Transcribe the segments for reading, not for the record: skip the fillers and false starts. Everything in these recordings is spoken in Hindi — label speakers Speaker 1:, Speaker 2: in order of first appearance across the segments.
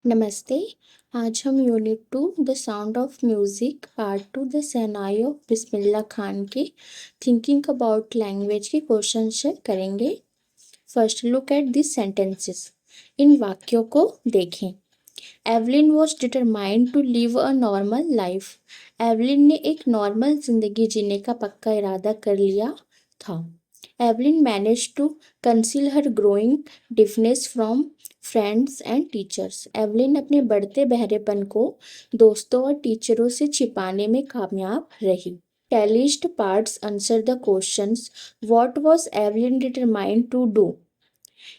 Speaker 1: नमस्ते। आज हम unit 2 the sound of music part 2 the shehnai of Bismillah Khan के थिंकिंग अबाउट लैंग्वेज के क्वेश्चन से करेंगे। First look at this sentences. इन वाक्यों को देखें। Evelyn was determined to live a normal life. Evelyn ने एक नॉर्मल जिंदगी जीने का पक्का इरादा कर लिया था। Evelyn manage to conceal her growing deafness from friends and teachers. Evelyn अपने बढ़ते बहरेपन को दोस्तों और टीचरों से छिपाने में कामयाब रही। Tellist parts answer the questions. What was Evelyn determined to do?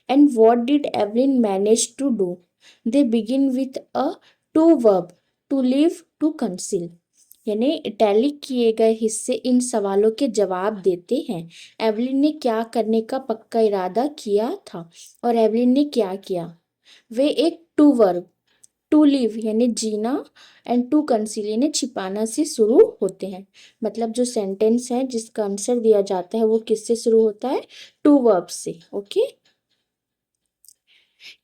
Speaker 1: And what did Evelyn manage to do? They begin with a to verb, to live, to conceal. यानी इटैलिक किए गए हिस्से इन सवालों के जवाब देते हैं। एवलिन ने क्या करने का पक्का इरादा किया था और एवलिन ने क्या किया। वे एक टू वर्ब टू लिव यानी जीना एंड टू कंसील यानी छिपाना से शुरू होते हैं। मतलब जो सेंटेंस है जिसका आंसर दिया जाता है वो किससे शुरू होता है, टू वर्ब से। Okay,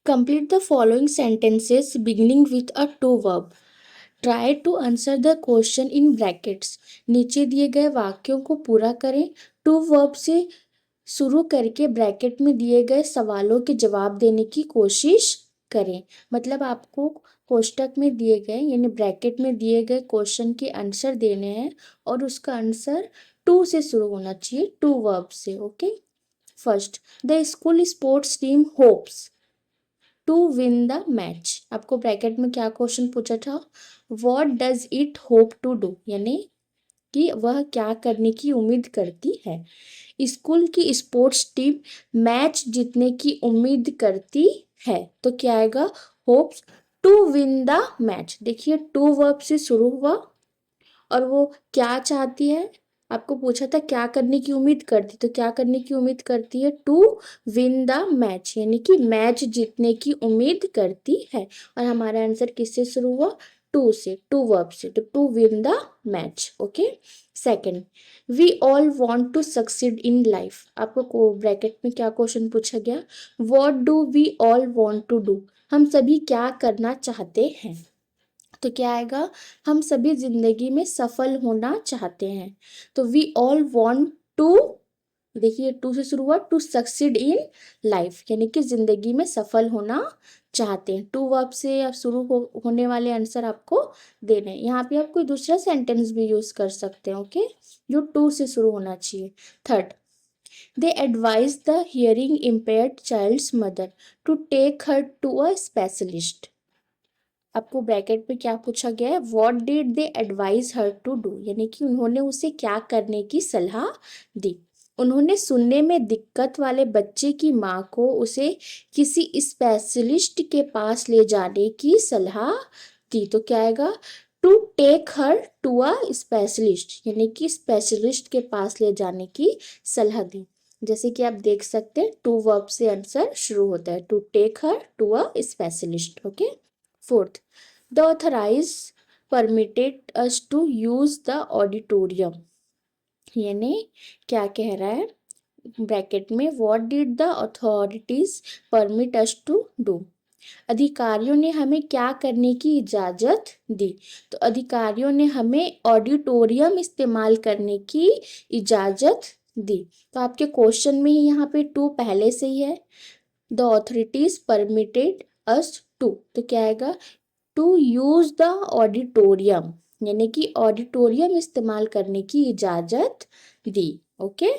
Speaker 1: complete the following sentences beginning with a to verb. Try to answer the question in brackets. नीचे दिए गए वाक्यों को पूरा करें। टू वर्ब से शुरू करके ब्रैकेट में दिए गए सवालों के जवाब देने की कोशिश करें। मतलब आपको कोष्टक में दिए गए यानी ब्रैकेट में दिए गए क्वेश्चन के आंसर देने हैं और उसका आंसर टू से शुरू होना चाहिए, टू वर्ब से। Okay, first, the school sports team hopes to win the match. आपको ब्रैकेट में क्या क्वेश्चन पूछा था, what does it hope to do, यानी कि वह क्या करने की उम्मीद करती है। स्कूल की स्पोर्ट्स टीम मैच जीतने की उम्मीद करती है, तो क्या आएगा, hopes to win the match. देखिए टू वर्ब से शुरू हुआ और वो क्या चाहती है, आपको पूछा था क्या करने की उम्मीद करती, तो क्या करने की उम्मीद करती है, टू विन द मैच यानी कि मैच जीतने की उम्मीद करती है। और हमारा आंसर किससे शुरू हुआ, टू से, टू वर्ब से, तो to win the match. Okay, second, we all want to succeed in life. आपको ब्रैकेट में क्या क्वेश्चन पूछा गया, what do we all want to do, हम सभी क्या करना चाहते हैं। तो क्या आएगा, हम सभी जिंदगी में सफल होना चाहते हैं। तो वी ऑल वांट टू, देखिए टू से शुरू हुआ, टू सक्सीड इन लाइफ यानी कि जिंदगी में सफल होना चाहते हैं। टू वर्ब से अब शुरू होने वाले आंसर आपको देने हैं। यहाँ पे आप कोई दूसरा सेंटेंस भी यूज कर सकते हैं। ओके, जो टू से शुरू होना चाहिए। Third, they advise the hearing impaired child's mother to take her to a specialist. आपको ब्रैकेट में क्या पूछा गया है, what did they advise her to do, यानी कि उन्होंने उसे क्या करने की सलाह दी। उन्होंने सुनने में दिक्कत वाले बच्चे की माँ को उसे किसी स्पेशलिस्ट के पास ले जाने की सलाह दी। तो क्या आएगा, to take her to a specialist यानी कि स्पेशलिस्ट के पास ले जाने की सलाह दी। जैसे कि आप देख सकते हैं टू वर्ब से आंसर शुरू होता है, to take her to a specialist. Okay, fourth, the authorized permitted us to use the auditorium। यानी क्या कह रहा है ब्रैकेट में, what did the authorities permit us to do। अधिकारियों ने हमें क्या करने की इजाज़त दी। तो अधिकारियों ने हमें ऑडिटोरियम इस्तेमाल करने की इजाज़त दी। तो आपके क्वेश्चन में ही यहाँ पे टू पहले से ही है, the authorities permitted us to, तो क्या आएगा, टू यूज द ऑडिटोरियम यानी कि ऑडिटोरियम इस्तेमाल करने की इजाजत दी। Okay,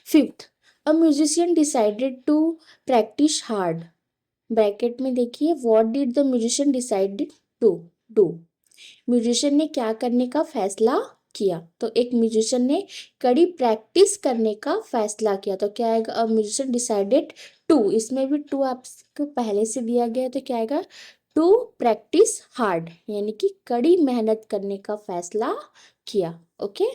Speaker 1: fifth, a musician decided to practise hard. Bracket में देखिए, what did the musician decided to do. Musician ने क्या करने का फैसला किया, तो एक म्यूजिशियन ने कड़ी प्रैक्टिस करने का फैसला किया। तो क्या आएगा, अ म्यूजिशियन डिसाइडेड टू, इसमें भी टू आपको पहले से दिया गया, तो क्या आएगा, टू प्रैक्टिस हार्ड यानी कि कड़ी मेहनत करने का फैसला किया। Okay,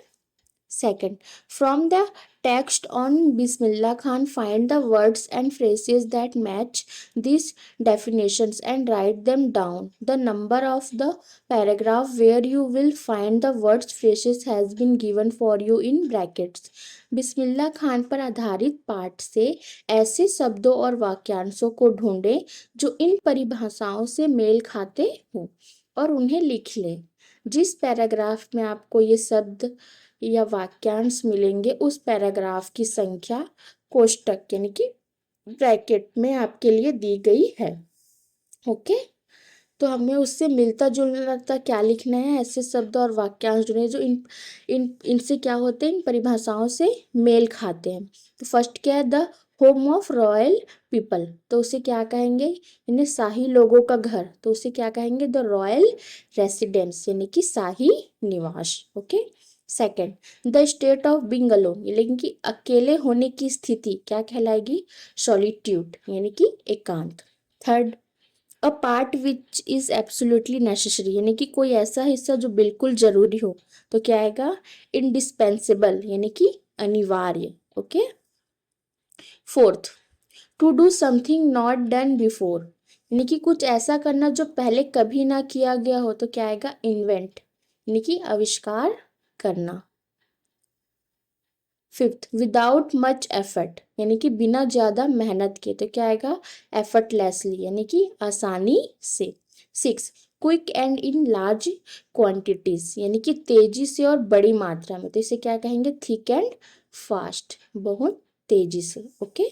Speaker 1: second, from the Text on Bismillah Khan. Find the words and phrases that match these definitions and write them down. The number of the paragraph where you will find the words phrases has been given for you in brackets. Bismillah Khan पर आधारित पाठ से ऐसे शब्दों और वाक्यांशों को ढूंढें जो इन परिभाषाओं से मेल खाते हों और उन्हें लिख लें। जिस पैराग्राफ में आपको ये शब्द या वाक्यांश मिलेंगे उस पैराग्राफ की संख्या कोष्टक यानी कि ब्रैकेट में आपके लिए दी गई है। ओके, तो हमें उससे मिलता जुलता क्या लिखना है, ऐसे शब्द और वाक्यांश जुड़े जो इनसे क्या होते हैं, इन परिभाषाओं से मेल खाते हैं। तो फर्स्ट क्या है, the home of royal people, तो उसे क्या कहेंगे, यानी शाही लोगों का घर, तो उसे क्या कहेंगे, द रॉयल रेसिडेंस यानी कि शाही निवास। Okay, second, the state of being alone यानी कि अकेले होने की स्थिति क्या कहलाएगी, सॉलिट्यूड यानी कि एकांत। Third, a part which is absolutely necessary यानी कि कोई ऐसा हिस्सा जो बिल्कुल जरूरी हो, तो क्या आएगा, इंडिस्पेंसिबल यानी कि अनिवार्य। Okay, fourth, to do something not done before यानी कि कुछ ऐसा करना जो पहले कभी ना किया गया हो, तो क्या आएगा, इन्वेंट यानी कि आविष्कार करना। फिफ्थ, विदाउट मच एफर्ट यानी कि बिना ज्यादा मेहनत के, तो क्या आएगा, एफर्टलेसली यानी कि आसानी से। Six, quick and in large quantities यानी कि तेजी से और बड़ी मात्रा में, तो इसे क्या कहेंगे, थिक एंड फास्ट, बहुत तेजी से। Okay,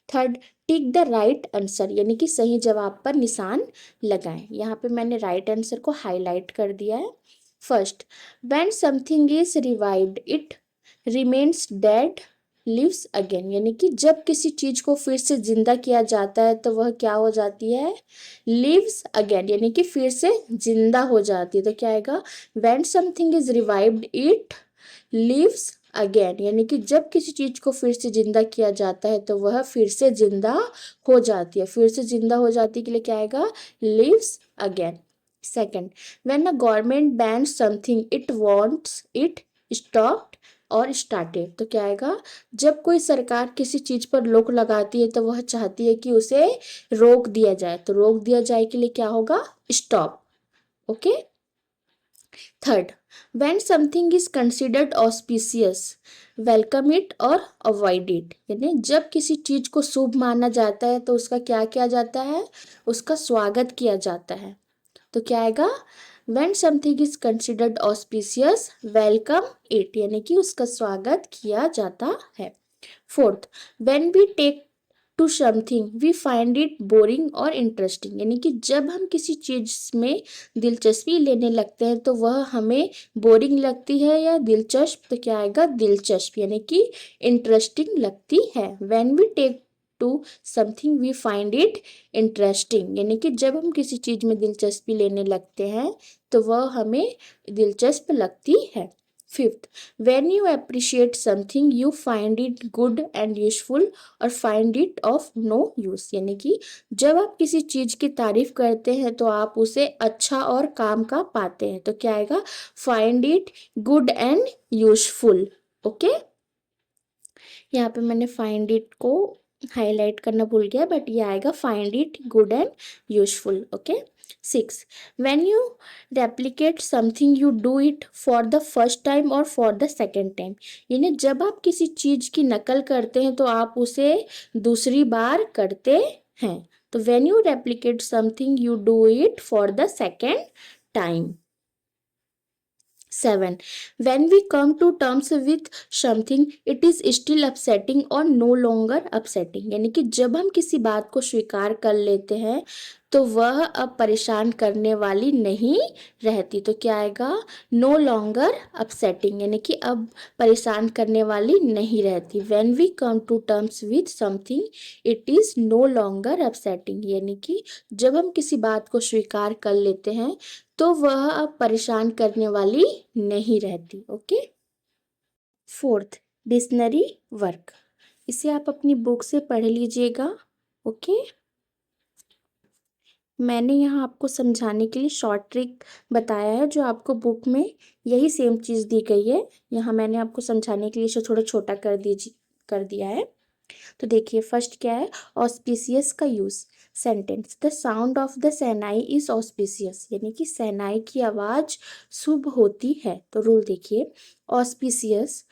Speaker 1: third, tick the right answer यानी कि सही जवाब पर निशान लगाएं। यहाँ पे मैंने राइट आंसर को हाईलाइट कर दिया है। First, when something is revived it remains dead lives again यानी कि जब किसी चीज को फिर से जिंदा किया जाता है तो वह क्या हो जाती है, लिव्स अगेन यानी कि फिर से जिंदा हो जाती है। तो क्या आएगा, when something is revived it lives again यानी कि जब किसी चीज को फिर से जिंदा किया जाता है तो वह फिर से जिंदा हो जाती है। फिर से जिंदा हो जाती के लिए क्या आएगा, lives again. Second, when a government bans something it wants it stopped और स्टार्टेड, तो क्या आएगा, जब कोई सरकार किसी चीज पर रोक लगाती है तो वह चाहती है कि उसे रोक दिया जाए, तो रोक दिया जाए के लिए क्या होगा, stop. Okay, third, when something is considered auspicious welcome it और अवॉइड इट यानी जब किसी चीज को शुभ माना जाता है तो उसका क्या किया जाता है, उसका स्वागत किया जाता है। तो क्या आएगा, when something is considered auspicious welcome it यानी कि उसका स्वागत किया जाता है। Fourth, when we take to something we find it boring और इंटरेस्टिंग यानी कि जब हम किसी चीज में दिलचस्पी लेने लगते हैं तो वह हमें बोरिंग लगती है या दिलचस्प, तो क्या आएगा, दिलचस्प यानी कि इंटरेस्टिंग लगती है। When we take to something we find it interesting यानी कि जब हम किसी चीज में दिलचस्पी लेने लगते हैं तो वह हमें दिलचस्प लगती है। Fifth, when you appreciate something you find it good and useful और find it of no use यानी कि जब आप किसी चीज की तारीफ करते हैं तो आप उसे अच्छा और काम का पाते हैं, तो क्या आएगा, find it good and useful. Okay, यहाँ पे मैंने फाइंड इट को हाईलाइट करना भूल गया, बट ये आएगा find it good and useful. Okay, six, when you replicate something you do it for the first time और फॉर द सेकेंड टाइम यानी जब आप किसी चीज की नकल करते हैं तो आप उसे दूसरी बार करते हैं। तो when you replicate something you do it for the second time. Seven, when we come to terms with something it is still upsetting और no longer upsetting यानी कि जब हम किसी बात को स्वीकार कर लेते हैं तो वह अब परेशान करने वाली नहीं रहती। तो क्या आएगा, no longer upsetting यानी कि अब परेशान करने वाली नहीं रहती। when we come to terms with something it is no longer upsetting यानी कि जब हम किसी बात को स्वीकार कर लेते हैं तो वह अब परेशान करने वाली नहीं रहती। ओके, फोर्थ, डिक्शनरी वर्क, इसे आप अपनी बुक से पढ़ लीजिएगा। ओके, मैंने यहाँ आपको समझाने के लिए शॉर्ट ट्रिक बताया है, जो आपको बुक में यही सेम चीज़ दी गई है। यहाँ मैंने आपको समझाने के लिए इसे थोड़ा छोटा कर दिया है। तो देखिए फर्स्ट क्या है, ऑस्पिशियस का use. Sentence, the sound of the shehnai is auspicious, यानी कि शहनाई की आवाज शुभ होती है। तो रूल देखिए, ऑस्पिशियस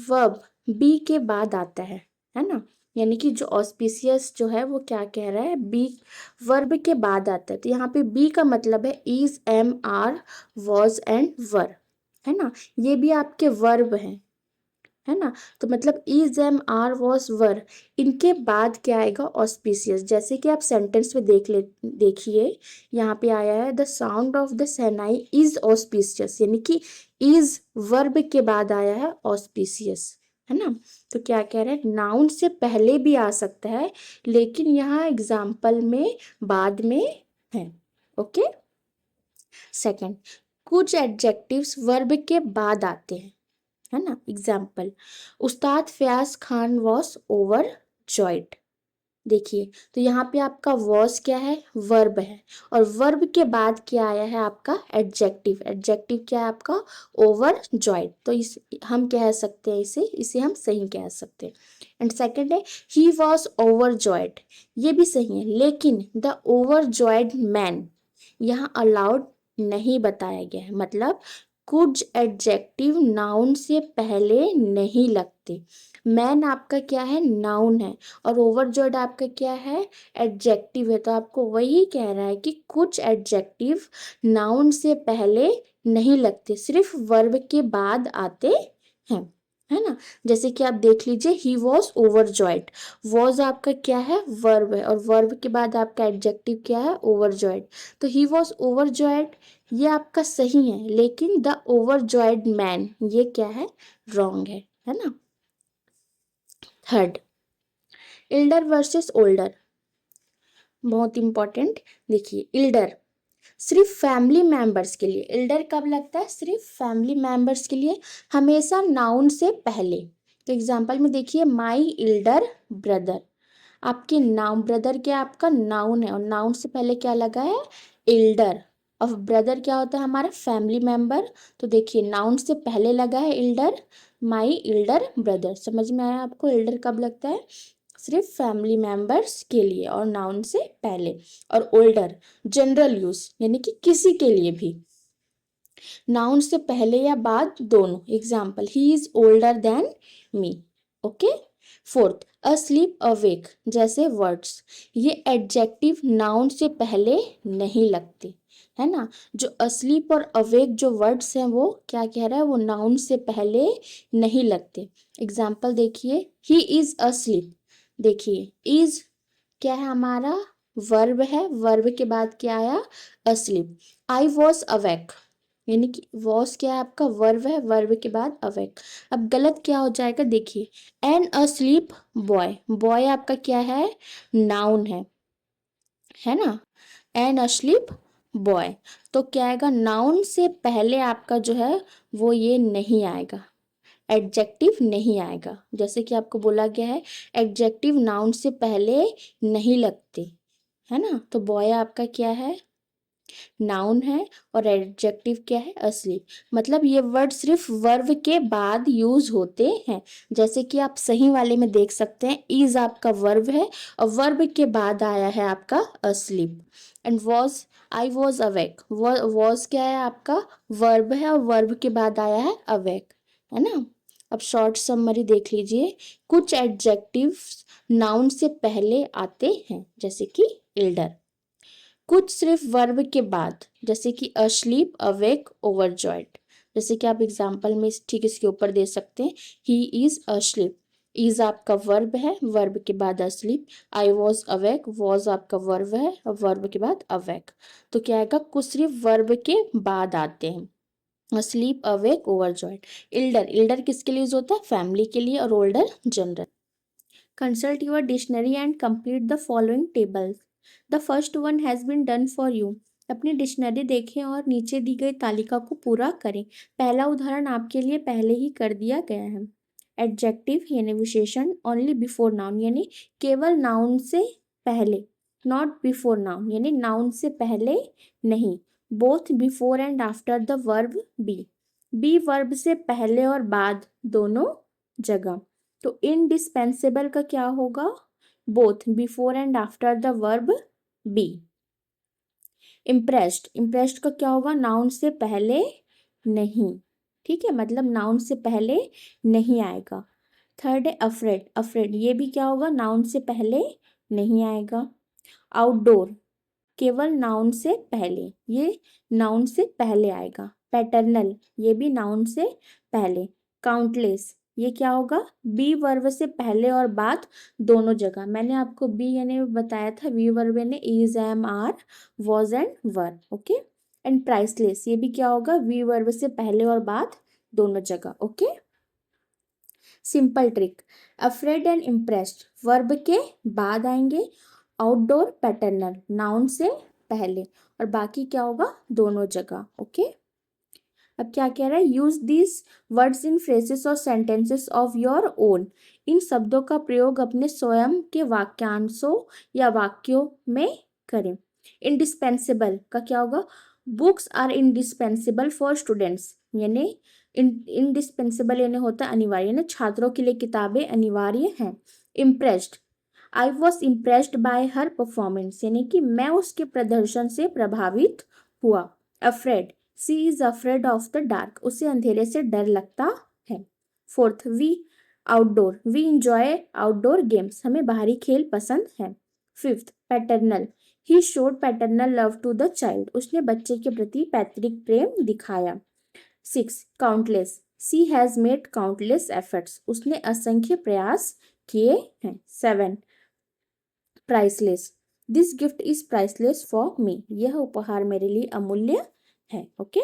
Speaker 1: वर्ब बी के बाद आता है ना, यानी कि जो ऑस्पिशियस जो है वो क्या कह रहा है, बी वर्ब के बाद आता है। तो यहाँ पे बी का मतलब है is, am, are, was and were, है ना, ये भी आपके वर्ब हैं, है ना। तो मतलब इज, एम, आर, वॉज, वर, इनके बाद क्या आएगा, ऑस्पिशियस। जैसे कि आप सेंटेंस में देखिए यहाँ पे आया है the sound of the shehnai is auspicious, यानी कि इज वर्ब के बाद आया है ऑस्पिशियस, है ना। तो क्या कह रहे हैं, नाउन से पहले भी आ सकता है, लेकिन यहाँ एग्जाम्पल में बाद में है। ओके। सेकंड, कुछ एडजेक्टिव्स वर्ब के बाद आते हैं, है ना। Example, Ustad Fayaz Khan was overjoyed. देखिए तो यहाँ पे आपका वॉज क्या है, वर्ब है, और वर्ब के बाद क्या आया है आपका एडजेक्टिव। एडजेक्टिव क्या है आपका, ओवर जॉयड। तो इस हम कह सकते हैं इसे हम सही कह सकते हैं। एंड सेकंड है, ही वॉज ओवर जॉयड, ये भी सही है, लेकिन द ओवर जॉयड मैन यहाँ अलाउड नहीं बताया गया है। मतलब कुछ एडजेक्टिव नाउन से पहले नहीं लगते। मैन आपका क्या है, नाउन है, और ओवरजॉयड आपका क्या है, एडजेक्टिव है। तो आपको वही कह रहा है कि कुछ एडजेक्टिव नाउन से पहले नहीं लगते, सिर्फ वर्ब के बाद आते हैं, है ना। जैसे कि आप देख लीजिए, ही वॉज ओवरजॉयड, वॉज आपका क्या है, वर्ब है, और वर्ब के बाद आपका एडजेक्टिव क्या है, ओवरजॉयड। तो ही वॉज ओवरजॉयड ये आपका सही है, लेकिन द ओवरजॉयड मैन ये क्या है, रॉन्ग है ना। थर्ड, इल्डर वर्सेस ओल्डर, बहुत इंपॉर्टेंट। देखिए इल्डर सिर्फ फैमिली मेंबर्स के लिए, इल्डर कब लगता है, सिर्फ फैमिली मेंबर्स के लिए, हमेशा नाउन से पहले। तो एग्जांपल में देखिए, माई इल्डर ब्रदर, आपके नाउन, ब्रदर क्या आपका नाउन है, और नाउन से पहले क्या लगा है, इल्डर। अब ब्रदर क्या होता है, हमारा फैमिली मेंबर। तो देखिए नाउन से पहले लगा है इल्डर, माई इल्डर ब्रदर। समझ में आया आपको, इल्डर कब लगता है, सिर्फ फैमिली मेंबर्स के लिए और नाउन से पहले। और ओल्डर जनरल यूज, यानी कि किसी के लिए भी, नाउन से पहले या बाद दोनों। Example, he is older than me. Okay. Fourth, asleep awake जैसे वर्ड्स, ये एडजेक्टिव नाउन से पहले नहीं लगते, है ना। जो अस्लीप और अवेक जो वर्ड्स हैं वो क्या कह रहा है, वो नाउन से पहले नहीं लगते। एग्जाम्पल देखिए, ही इज अस्लीप, देखिए इज क्या है हमारा, वर्ब है, वर्ब के बाद क्या आया, अस्लीप। आई वॉज अवेक, यानी कि वॉज क्या है आपका, वर्ब है, वर्ब के बाद अवेक। अब गलत क्या हो जाएगा, देखिए एन अस्लीप बॉय, बॉय आपका क्या है, नाउन है ना, एन अस्लीप बॉय। तो क्या आएगा, नाउन से पहले आपका जो है वो ये नहीं आएगा, एडजेक्टिव नहीं आएगा। जैसे कि आपको बोला गया है एडजेक्टिव नाउन से पहले नहीं लगते, है ना। तो बॉय आपका क्या है, नाउन है, और एडजेक्टिव क्या है, असली। मतलब ये वर्ड सिर्फ वर्ब के बाद यूज होते हैं। जैसे कि आप सही वाले में देख सकते हैं, इज आपका वर्ब है, और वर्ब के बाद आया है आपका asleep. And was, I was awake, was क्या है आपका, वर्ब है, और वर्ब के बाद आया है अवेक, है ना। अब शॉर्ट समरी देख लीजिए, कुछ एडजेक्टिव नाउन से पहले आते हैं, जैसे कि एल्डर। कुछ सिर्फ वर्ब के बाद, जैसे कि अस्लीप, अवेक, ओवरजॉयड। जैसे कि आप एग्जाम्पल में ठीक इसके ऊपर दे सकते हैं, ही इज अस्लीप, इज आपका वर्ब है, वर्ब के बाद asleep. I was awake, was आपका वर्ब है, और वर्ब के बाद अवेक। तो क्या आएगा, कुछ सिर्फ वर्ब के बाद आते हैं, asleep, awake, overjoyed. Elder, elder किसके लिए यूज होता है, फैमिली के लिए, और older general. Consult your dictionary and complete the following tables. The first one has been done for you. अपनी डिक्शनरी देखें और नीचे दी गई तालिका को पूरा करें। पहला उदाहरण आपके लिए पहले ही कर दिया गया है। एडजेक्टिव यानी विशेषण, ओनली बिफोर नाउन यानी केवल नाउन से पहले, नॉट बिफोर नाउन, यानी नाउन से पहले नहीं। Both before and after the verb B verb से पहले और बाद दोनों जगह। तो इनडिस्पेंसेबल का क्या होगा? Both before and after the verb B. Impressed, impressed का क्या होगा? नाउन से पहले नहीं, ठीक है, मतलब नाउन से पहले नहीं आएगा। थर्ड है अफ्रेड, अफ्रेड ये भी क्या होगा? नाउन से पहले नहीं आएगा। आउटडोर केवल नाउन से पहले, ये नाउन से पहले आएगा। पैटर्नल ये भी नाउन से पहले। काउंटलेस ये क्या होगा? बी वर्ब से पहले और बाद दोनों जगह। मैंने आपको बी यानी बताया था, वी वर्ब यानी is, am, are, was and were, okay. And priceless ये भी क्या होगा? वी वर्ब से पहले और बाद दोनों जगह, okay. Simple trick, afraid and impressed verb के बाद आएंगे, आउटडोर पैटर्नल नाउन से पहले, और बाकी क्या होगा? दोनों जगह, ओके। अब क्या कह रहा है? Use this words in phrases और सेंटेंसेस ऑफ योर ओन, इन शब्दों का प्रयोग अपने स्वयं के वाक्यांशों या वाक्यों में करें। इंडिस्पेंसिबल का क्या होगा? Books are indispensable for students, यानी इंडिस्पेंसिबल यानी होता है अनिवार्य, यानी छात्रों के लिए किताबें अनिवार्य हैं। Impressed, I was impressed by her performance, यानी कि मैं उसके प्रदर्शन से प्रभावित हुआ। Afraid, she is afraid of the dark, उसे अंधेरे से डर लगता है। Fourth, we outdoor, we enjoy outdoor games, हमें बाहरी खेल पसंद है। Fifth, paternal, he showed paternal love to the child, उसने बच्चे के प्रति पैतृक प्रेम दिखाया। Six, countless, she has made countless efforts, उसने असंख्य प्रयास किए हैं। Seven, priceless, this gift is priceless for me, यह उपहार मेरे लिए अमूल्य है, ओके।